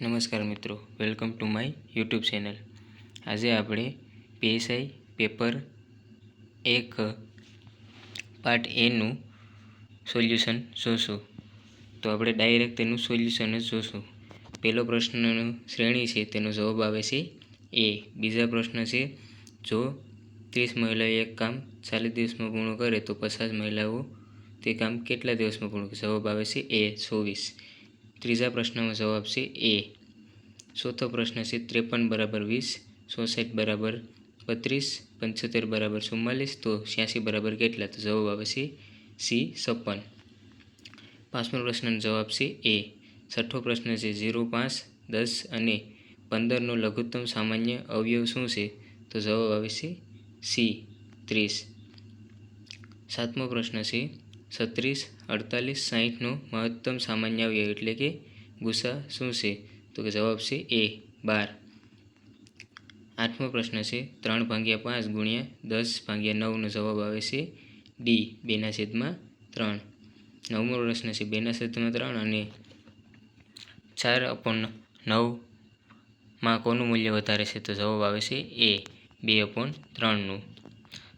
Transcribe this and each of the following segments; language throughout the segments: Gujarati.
નમસ્કાર મિત્રો, welcome to my YouTube channel. આજે આપણે પીએસઆઈ પેપર 1 પાર્ટ એનું સોલ્યુશન જોશું। તો આપણે ડાયરેક્ટ તેનું સોલ્યુશન જ જોશું। પહેલો પ્રશ્નનો શ્રેણી છે, તેનો જવાબ આવે છે એ। બીજા પ્રશ્ન છે, જો 30 મહિલાઓ એક કામ 40 દિવસમાં પૂર્ણ કરે તો 50 મહિલાઓ તે કામ કેટલા દિવસમાં પૂર્ણ કરે? જવાબ આવે છે એ 24। ત્રીજા પ્રશ્નમાં જવાબ છે એ। ચોથો પ્રશ્ન છે, 53 બરાબર 20, 64 બરાબર 32, 75 બરાબર 44, તો 86 બરાબર કેટલા? તો જવાબ આવે છે સી 56। પાંચમો પ્રશ્નનો જવાબ છે એ। છઠ્ઠો પ્રશ્ન છે, 0, 5, 10 અને 15નો લઘુત્તમ સામાન્ય અવયવ શું છે? તો જવાબ આવે છે સી 30। સાતમો પ્રશ્ન છે, 36, 48, 60નો મહત્તમ સામાન્ય અવયવ એટલે કે ગુસા શું છે? તો કે જવાબ છે એ 12। આઠમો પ્રશ્ન છે, 3/5 ગુણ્યા 10/9નો જવાબ આવે છે ડી 2/3। નવમો પ્રશ્ન છે, 2/3 અને 4/9માં કોનું મૂલ્ય વધારે છે? તો જવાબ આવે છે એ 2/3નું।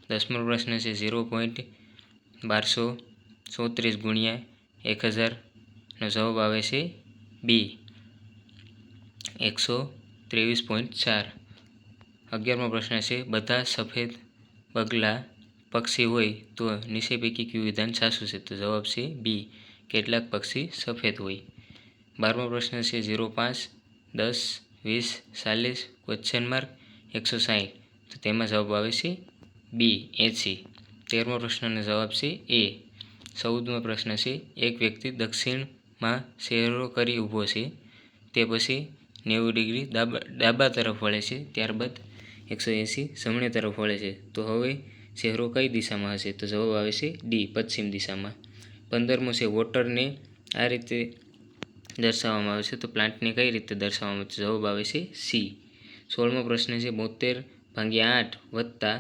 દસમો પ્રશ્ન છે, 0.1234 ગુણ્યા 1000નો જવાબ આવે છે બી 123.4। 11મો પ્રશ્ન છે, બધા સફેદ બગલા પક્ષી હોય તો નીચે પૈકી કયું વિધાન સાચું છે? તો જવાબ છે બી કેટલાક પક્ષી સફેદ હોય। 12મો પ્રશ્ન છે, 0, 5, 10, 20, 40 160, તો તેમાં જવાબ આવે છે બી 80। 13મો પ્રશ્નનો જવાબ છે એ। 14મો પ્રશ્ન છે, એક વ્યક્તિ દક્ષિણમાં શેરો કરી ઊભો છે, તે પછી 90 ડિગ્રી ડાબા તરફ વળે છે, ત્યારબાદ 180 જમણી તરફ વળે છે, તો હવે ચહેરો કઈ દિશામાં હશે? તો જવાબ આવે છે ડી પશ્ચિમ દિશામાં। 15મો છે, વોટરને આ રીતે દર્શાવવામાં આવે છે, તો પ્લાન્ટને કઈ રીતે દર્શાવવામાં આવે? તો જવાબ આવે છે સી। 16મો પ્રશ્ન છે, 72/8 વત્તા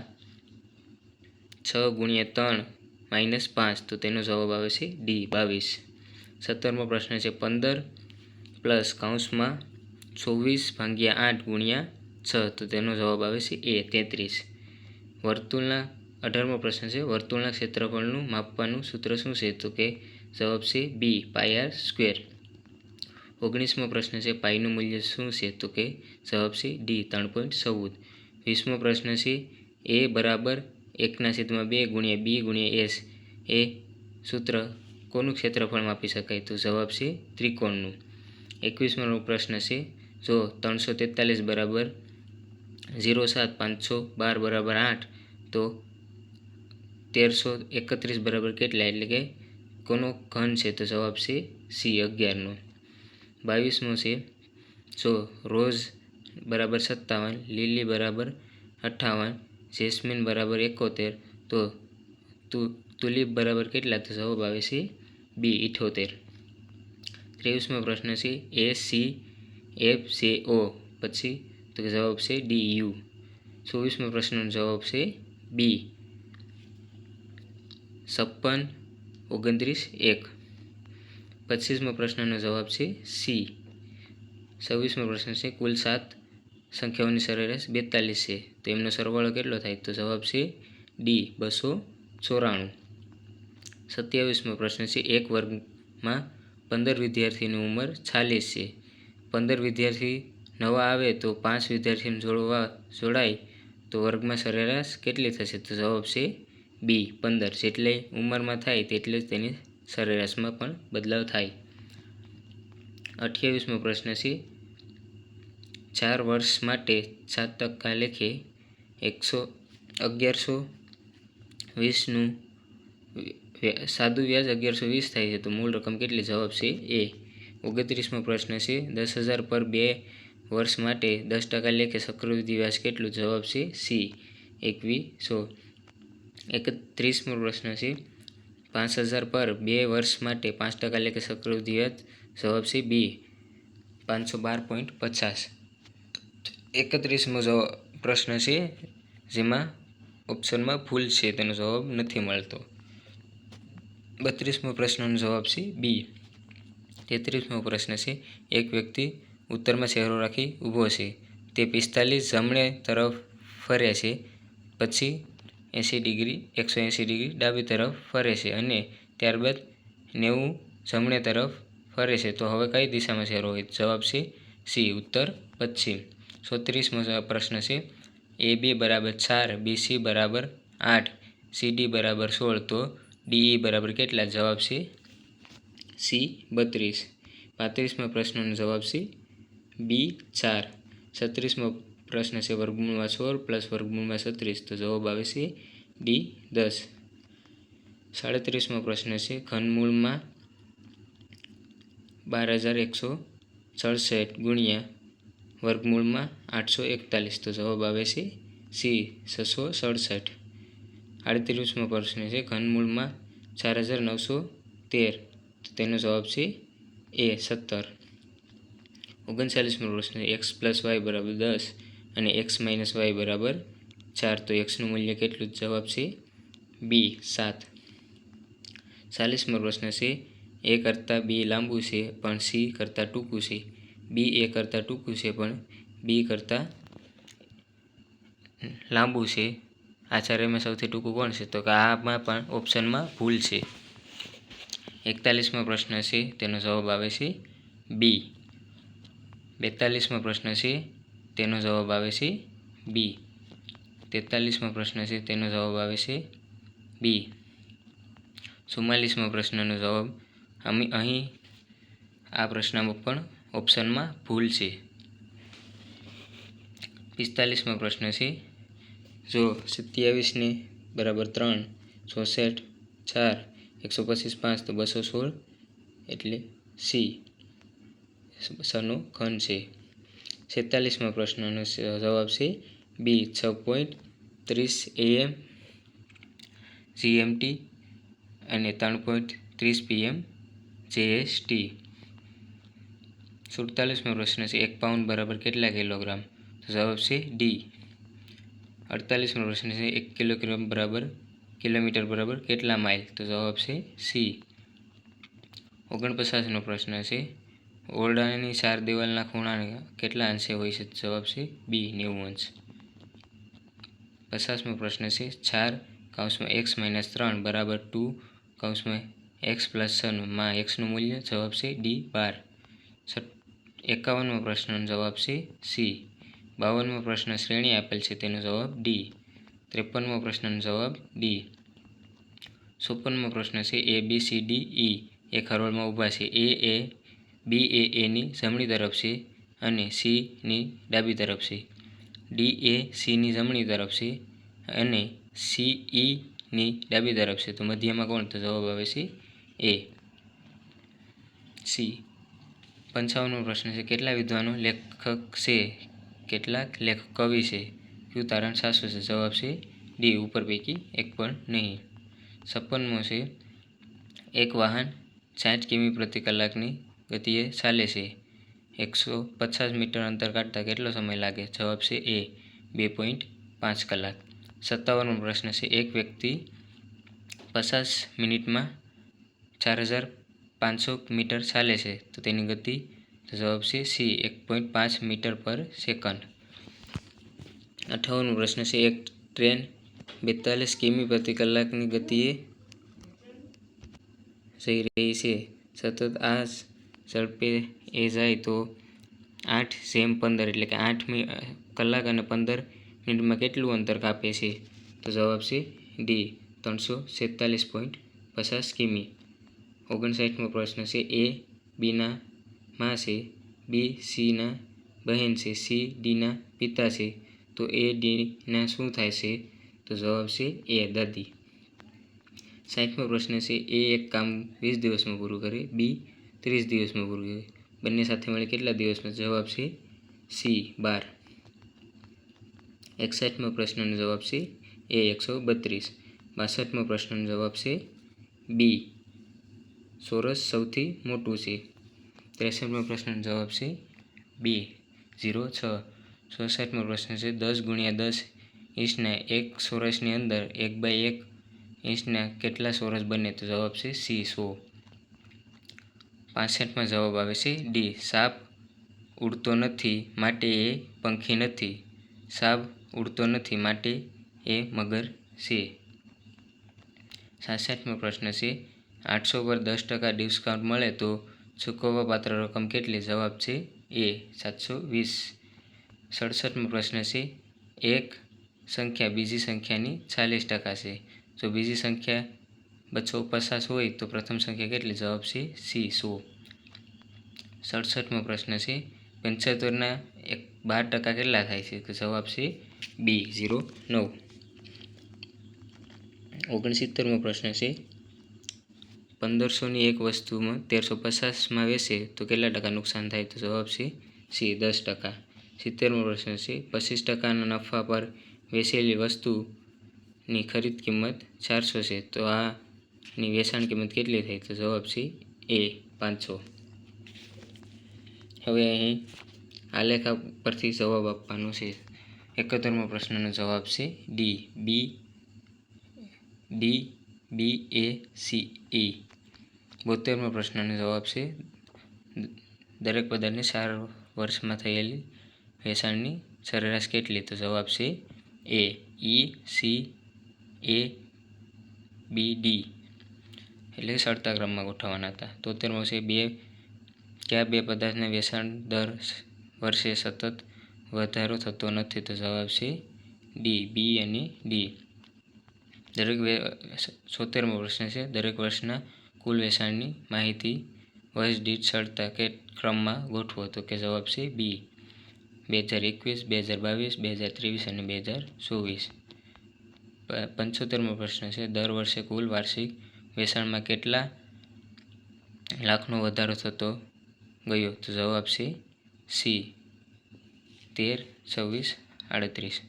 6/3 -5, તો તેનો જવાબ આવે છે ડી 22। 17મો પ્રશ્ન છે, 15 પ્લસ કૌંસમાં 24/8 ગુણ્યા 6, તો તેનો જવાબ આવે છે એ 33। વર્તુળના 18મો પ્રશ્ન છે, વર્તુળના ક્ષેત્રફળનું માપવાનું સૂત્ર શું છે? તો કે જવાબ છે બી πr²। 19મો પ્રશ્ન છે, પાઈનું મૂલ્ય શું છે? તો કે જવાબ છે ડી 3.14। 20મો પ્રશ્ન છે, એ બરાબર 1/2 ગુણ્યા બી ગુણ્યા એસ એ સૂત્ર કોનું ક્ષેત્રફળ માપી શકાય? તો જવાબ છે ત્રિકોણનું। 21મો પ્રશ્ન છે, જો 343 બરાબર 0.7, 512 બરાબર 8, તો 1331 બરાબર કેટલા? એટલે કે કોનો ઘન છે? તો જવાબ છે સી 11નો। 22મો છે, જો રોઝ બરાબર 57, લીલી બરાબર 58, જેસ્મીન બરાબર 71, તો તુલિપ બરાબર કેટલા? તો જવાબ આવે છે બી 78। 23મો પ્રશ્ન છે, એ સી એફ જે ઓ પછી, તો જવાબ છે ડી યુ। 24મો પ્રશ્નનો જવાબ છે બી 56, 29, 1। 25મો પ્રશ્નનો જવાબ છે સી। 26મો પ્રશ્ન છે, કુલ 7 સંખ્યાઓની સરેરાશ 42 છે, તો એમનો સરવાળો કેટલો થાય? તો જવાબ છે ડી 294। 27મો પ્રશ્ન છે, એક વર્ગમાં 15 વિદ્યાર્થીની ઉંમર 40 છે, 15 વિદ્યાર્થી નવા આવે તો 5 વિદ્યાર્થીને જોડાય તો વર્ગમાં સરેરાશ કેટલી થશે? તો જવાબ છે બી 15। જેટલે ઉંમરમાં થાય તેટલે જ તેની સરેરાશમાં પણ બદલાવ થાય। 28મો પ્રશ્ન છે, 4 વર્ષ માટે 7% લેખે 1120નું સાદું વ્યાજ 1120 થાય છે, તો મૂળ રકમ કેટલી? જવાબ છે એ। 29મો પ્રશ્ન છે, 10,000 પર 2 વર્ષ માટે 10% લેખે ચક્રવૃદ્ધિ વ્યાજ કેટલું? જવાબ છે સી 2100। 31મો પ્રશ્ન છે, 5,000 પર 2 વર્ષ માટે 5% લેખે ચક્રવૃદ્ધિ વ્યાજ? જવાબ છે બી 512.50। 31મો પ્રશ્ન છે, જેમાં ઓપ્શનમાં ભૂલ છે, તેનો જવાબ નથી મળતો। 32મો પ્રશ્નનો જવાબ છે બી। 33મો પ્રશ્ન છે, એક વ્યક્તિ ઉત્તરમાં ચહેરો રાખી ઊભો છે. તે 45 જમણે તરફ ફરે છે, પછી 180 ડિગ્રી ડાબી તરફ ફરે છે અને ત્યારબાદ 90 જમણે તરફ ફરે છે. તો હવે કઈ દિશામાં ચહેરો હોય? જવાબ છે સી, ઉત્તર પશ્ચિમ. 37મો પ્રશ્ન છે, AB બરાબર 4, BC બરાબર 8, CD બરાબર 16, તો DE બરાબર કેટલા? જવાબ છે સી, 32. 35મા પ્રશ્નનો જવાબ છે બી, 4. 36મો પ્રશ્ન છે, વર્ગમૂળમાં 16 પ્લસ વર્ગમૂળમાં 36, તો જવાબ આવે છે ડી, 10. 37મો પ્રશ્ન છે, ઘનમૂળમાં 12,167 ગુણ્યા વર્ગમૂળમાં 841, તો જવાબ આવે છે સી, 667. 38મો પ્રશ્ન છે, ઘનમૂળમાં 4,913, તો તેનો જવાબ છે એ, 17. 39મો પ્રશ્ન છે, એક્સ પ્લસ વાય બરાબર 10 અને એક્સ માઇનસ વાય બરાબર 4, તો એક્સનું મૂલ્ય કેટલું? જવાબ છે બી, 7. 40મો પ્રશ્ન છે, એ કરતાં બી લાંબુ છે પણ સી કરતાં ટૂંકું છે. બી એ કરતાં ટૂંકું છે પણ બી કરતાં લાંબુ છે. આ ચારેયમાં સૌથી ટૂંકું કોણ છે? તો કે આમાં પણ ઓપ્શનમાં ભૂલ છે. 41મો પ્રશ્ન છે, તેનો જવાબ આવે છે બી. 42મો પ્રશ્ન છે, તેનો જવાબ આવે છે બી. 43મો પ્રશ્ન છે, તેનો જવાબ આવે છે બી. 44મો પ્રશ્નનો જવાબ અહીં આ પ્રશ્નમાં પણ ઓપ્શનમાં ભૂલ છે. 45મો પ્રશ્ન છે, જો 27 બરાબર 3, 64 4, 125 5, તો 216 એટલે સી, સનો ઘન છે. 46મા પ્રશ્નનો જવાબ છે બી, 6.30 AM GMT અને 3.30 PM JST. 47મો પ્રશ્ન છે, 1 પાઉન્ડ બરાબર કેટલા કિલોગ્રામ? તો જવાબ છે ડી. 48મો પ્રશ્ન છે, 1 કિલોમીટર બરાબર કેટલા માઇલ? તો જવાબ છે સી. 49મો પ્રશ્ન છે, ઓરડાની 4 દિવાલના ખૂણા કેટલા અંશે હોય છે? જવાબ છે બી, 90 અંશ. 50મો પ્રશ્ન છે, 4(x-3 બરાબર 2(x+6) માં એક્સનું મૂલ્ય? જવાબ છે ડી, 12. 51મો પ્રશ્નનો જવાબ છે સી. 52મો પ્રશ્ન, શ્રેણી આપેલ છે, તેનો જવાબ ડી. 53મો પ્રશ્નનો જવાબ ડી. 54મો પ્રશ્ન છે, એ બી સી ડી ઈ એક હરોળમાં ઊભા છે. બી એ એની જમણી તરફ છે અને સીની ડાબી તરફ છે. ડી એ સીની જમણી તરફ છે અને સી ઈની ડાબી તરફ છે. તો મધ્યમાં કોણ? તો જવાબ આવે છે એ, સી. 55મો પ્રશ્ન છે, કેટલા વિદ્વાનો લેખક છે, કેટલાક લેખક કવિ છે? કયું તારણ સાચું છે? જવાબ છે ડી, ઉપર પૈકી એક પણ નહીં. 56મો છે, એક વાહન 60 કિમી પ્રતિ કલાકની ગતિએ ચાલે છે. 150 મીટર અંતર કાઢતા કેટલો સમય લાગે? જવાબ છે એ, 2.5 કલાક. 57મો પ્રશ્ન છે, એક વ્યક્તિ 50 મિનિટમાં 4,500 મીટર ચાલે છે, તો તેની ગતિ? તો જવાબ છે સી, 1.5 મીટર પર સેકન્ડ. 58મો પ્રશ્ન છે, એક ટ્રેન 42 કિમી પ્રતિ કલાકની ગતિએ જઈ રહી છે. સતત આ ઝડપે એ જાય તો 8/15 એટલે કે 8 કલાક અને 15 મિનિટમાં કેટલું અંતર કાપે છે? તો જવાબ છે ડી, 347.50 કિમી. 59મો પ્રશ્ન છે, એ બીના મા છે, બી સીના બહેન છે, સી ડીના પિતા છે, તો એ ડીના શું થાય છે? તો જવાબ છે એ, દાદી. 60મો પ્રશ્ન છે, એ એક કામ 20 દિવસમાં પૂરું કરે, બી 30 દિવસમાં પૂરું કરે, બંને સાથે મળી કેટલા દિવસમાં? જવાબ છે સી, 12. 61મો પ્રશ્નનો જવાબ છે એ, 132. 62મો પ્રશ્નનો જવાબ છે બી, ચોરસ સૌથી મોટું છે. 63મો પ્રશ્નનો જવાબ છે બી, 0.6. 64મો પ્રશ્ન છે, 10 ગુણ્યા 10 ઇંચના એક ચોરસની અંદર 1/1 ઇંચના કેટલા ચોરસ બને? તો જવાબ છે સી, 100. 65માં જવાબ આવે છે ડી, સાપ ઉડતો નથી માટે એ પંખી નથી. સાપ ઉડતો નથી માટે એ મગર છે. 66મો પ્રશ્ન છે 800 પર 10% ડિસ્કાઉન્ટ મળે તો ચૂકવવા પાત્ર રકમ કેટલી? જવાબ છે એ 720. 67મો પ્રશ્ન છે એક સંખ્યા બીજી સંખ્યાની 40% છે. જો બીજી સંખ્યા 250 હોય તો પ્રથમ સંખ્યા કેટલી? જવાબ છે સી 100. 67મો પ્રશ્ન છે 75ના 12% કેટલા થાય છે? તો જવાબ છે બી 0.9. 69મો પ્રશ્ન છે 1500ની એક વસ્તુમાં 1350માં વેચે તો કેટલા ટકા નુકસાન થાય? તો જવાબ છે સી 10%. 70મો પ્રશ્ન છે 25%ના નફા પર વેચેલી વસ્તુની ખરીદ કિંમત 400 છે તો આની વેચાણ કિંમત કેટલી થાય? તો જવાબ છે એ 500. હવે અહીં આલેખ પરથી જવાબ આપવાનો છે. 71મો પ્રશ્નનો જવાબ છે D B A C E. 72મો પ્રશ્નનો જવાબ છે દરેક પદાર્થની 4 વર્ષમાં થયેલી વેચાણની સરેરાશ કેટલી? તો જવાબ છે એ ઈ સી એ બી ડી એટલે ચડતા ક્રમમાં ગોઠવવાના હતા. 73મો છે કયા બે પદાર્થના વેચાણ દર વર્ષે સતત વધારો થતો નથી? તો જવાબ છે ડી બી અને ડી. 74મો પ્રશ્ન છે દરેક વર્ષના કુલ વેચાણની માહિતી વર્ષ દીઠ ચડતા ક્રમમાં ગોઠવો તો કે જવાબ છે બી 2021, 2022, 2023 અને 2024. 75મો પ્રશ્ન છે દર વર્ષે કુલ વાર્ષિક વેચાણમાં કેટલા લાખનો વધારો થતો ગયો? તો જવાબ છે સી 13, 24, 38.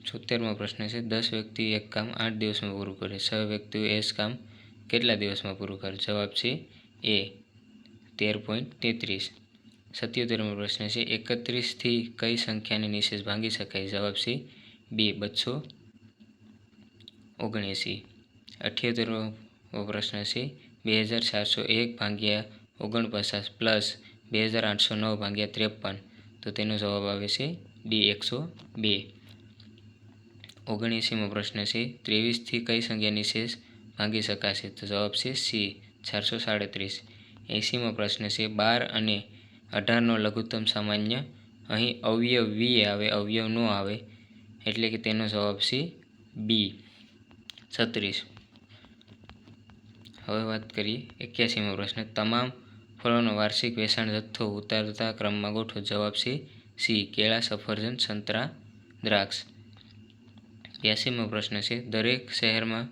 76મો પ્રશ્ન છે 10 વ્યક્તિઓ એક કામ 8 દિવસમાં પૂરું કરે, 6 વ્યક્તિઓ એ જ કામ કેટલા દિવસમાં પૂરું કરે? જવાબ છે એ 13.33. 77મો પ્રશ્ન છે 31થી કઈ સંખ્યાને નિશેષ ભાંગી શકાય? જવાબ છે બી 279. 78મો પ્રશ્ન છે 2401 ભાગ્યા 49 પ્લસ 2809 ભાગ્યા 53 તો તેનો જવાબ આવે છે ડી 102. 79મો પ્રશ્ન છે 23થી કઈ સંખ્યા નિશેષ ભાંગી શકાશે? તો જવાબ છે સી 437. 80મો પ્રશ્ન છે 12 અને 18નો લઘુત્તમ સામાન્ય અહીં અવયવ વી આવે અવયવ ન આવે એટલે કે તેનો જવાબ છે બી 36. હવે વાત કરીએ 81મો પ્રશ્ન તમામ ફળોનો વાર્ષિક વેચાણ જથ્થો ઉતરતા ક્રમમાં ગોઠવો. જવાબ છે સી કેળા, સફરજન, સંતરા, દ્રાક્ષ. 82મો પ્રશ્ન છે દરેક શહેરમાં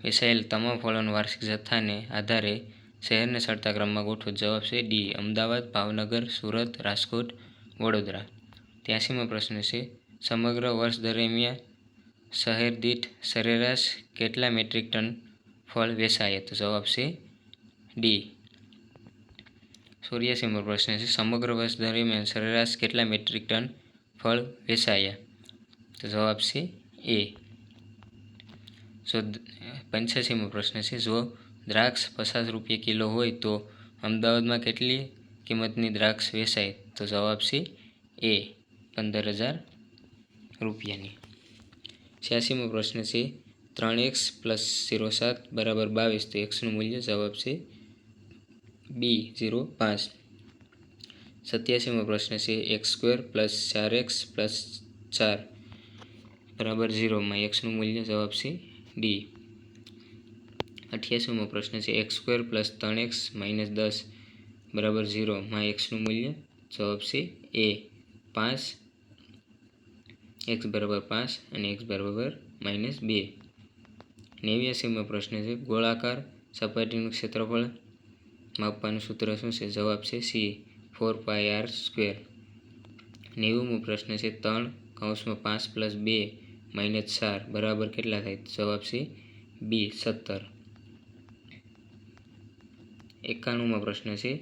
વેચાયેલ તમામ ફળોના વાર્ષિક જથ્થાને આધારે શહેરને ચડતા ક્રમમાં ગોઠવો. જવાબ છે ડી અમદાવાદ, ભાવનગર, સુરત, રાજકોટ, વડોદરા. 83મો પ્રશ્ન છે સમગ્ર વર્ષ દરમિયાન શહેર દીઠ સરેરાશ કેટલા મેટ્રિક ટન ફળ વેચાયા? તો જવાબ છે ડી. 84મો પ્રશ્ન છે સમગ્ર વર્ષ દરમિયાન સરેરાશ કેટલા મેટ્રિક ટન ફળ વેચાયા? તો જવાબ છે એ. 85મો પ્રશ્ન છે જો દ્રાક્ષ 50 રૂપિયા કિલો હોય તો અમદાવાદમાં કેટલી કિંમતની દ્રાક્ષ વેચાય? તો જવાબ છે એ 15,000 રૂપિયાની. 86મો પ્રશ્ન છે 3x + 0.7 = 22 તો xનું મૂલ્ય? જવાબ છે બી 0.5. 87મો પ્રશ્ન છે x² + 4x + 4 = 0 માં xનું મૂલ્ય? જવાબ છે ડી. 88મો પ્રશ્ન છે x² + 3x - 10 = 0 માં xનું મૂલ્ય? જવાબ છે એ 5. x = 5 અને x = -2. 89મો પ્રશ્ન છે ગોળાકાર સપાટીનું ક્ષેત્રફળ માપવાનું સૂત્ર શું છે? જવાબ છે સી 4πr². 90મો પ્રશ્ન છે 3 (5 + 2 - 4 બરાબર કેટલા થાય? જવાબ છે બી 17. 91મો પ્રશ્ન છે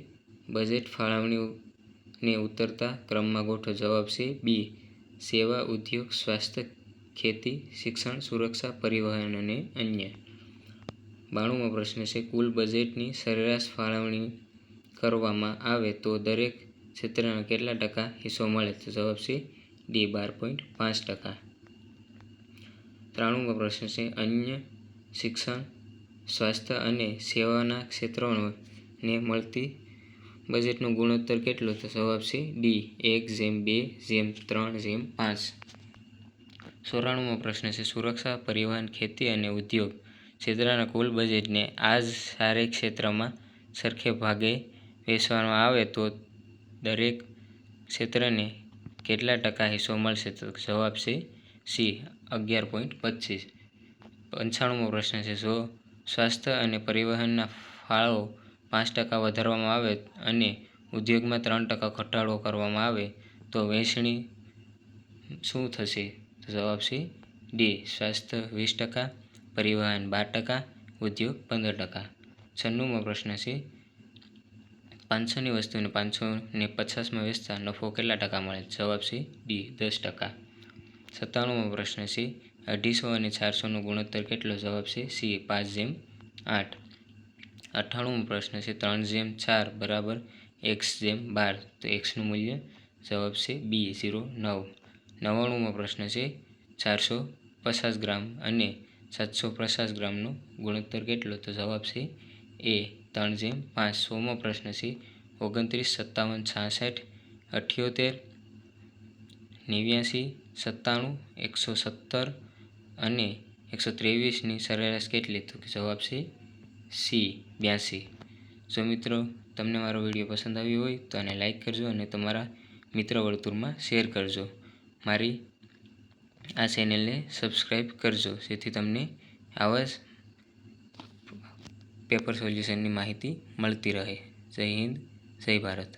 બજેટ ફાળવણીને ઉતરતા ક્રમમાં ગોઠવો. જવાબ છે બી સેવા, ઉદ્યોગ, સ્વાસ્થ્ય, ખેતી, શિક્ષણ, સુરક્ષા, પરિવહન અને અન્ય. 92મો પ્રશ્ન છે કુલ બજેટની સરેરાશ ફાળવણી કરવામાં આવે તો દરેક ક્ષેત્રના કેટલા ટકા હિસ્સો મળે? તો જવાબ છે ડી 12.5%. 93મો પ્રશ્ન છે અન્ય શિક્ષણ, સ્વાસ્થ્ય અને સેવાના ક્ષેત્રોને મળતી બજેટનો ગુણોત્તર કેટલો? તો જવાબ છે ડી 1:2:3:5. 94મો પ્રશ્ન છે સુરક્ષા, પરિવહન, ખેતી અને ઉદ્યોગ ક્ષેત્રના કુલ બજેટને આ જ ચારે ક્ષેત્રમાં સરખે ભાગે વહેંચવામાં આવે તો દરેક ક્ષેત્રને કેટલા ટકા હિસ્સો મળશે? તો જવાબ છે સી 11.25. 95મો પ્રશ્ન છે જો સ્વાસ્થ્ય અને પરિવહનના ફાળો 5% વધારવામાં આવે અને ઉદ્યોગમાં 3% ઘટાડો કરવામાં આવે તો વહેંચણી શું થશે? તો જવાબ છે ડી સ્વાસ્થ્ય 20%, પરિવહન 12%, ઉદ્યોગ 15%. 96મો પ્રશ્ન છે 500ની વસ્તુને 550માં વેચતા નફો કેટલા ટકા મળે? જવાબ છે ડી 10%. 97મો પ્રશ્ન છે 250 અને 400નો ગુણોત્તર કેટલો? જવાબ છે સી 5:8. 98મો પ્રશ્ન છે 3:4 બરાબર x/12 તો xનું મૂલ્ય જવાબ છે બી 0.9. 99મો પ્રશ્ન છે 450 ગ્રામ અને 750 ગ્રામનો ગુણોત્તર કેટલો? તો જવાબ છે એ 3:5. 100મો પ્રશ્ન છે 29, 57, 66, 78, 89, 97, 117 અને 123ની સરેરાશ કેટલી? તો જવાબ છે સી 82. જો મિત્રો તમને મારો વિડીયો પસંદ આવ્યો હોય તો આને લાઈક કરજો અને તમારા મિત્ર વર્તુળમાં શેર કરજો. મારી આ ચેનલને સબસ્ક્રાઈબ કરજો જેથી તમને આવા જ પેપર સોલ્યુશનની માહિતી મળતી રહે. જય હિન્દ, જય ભારત.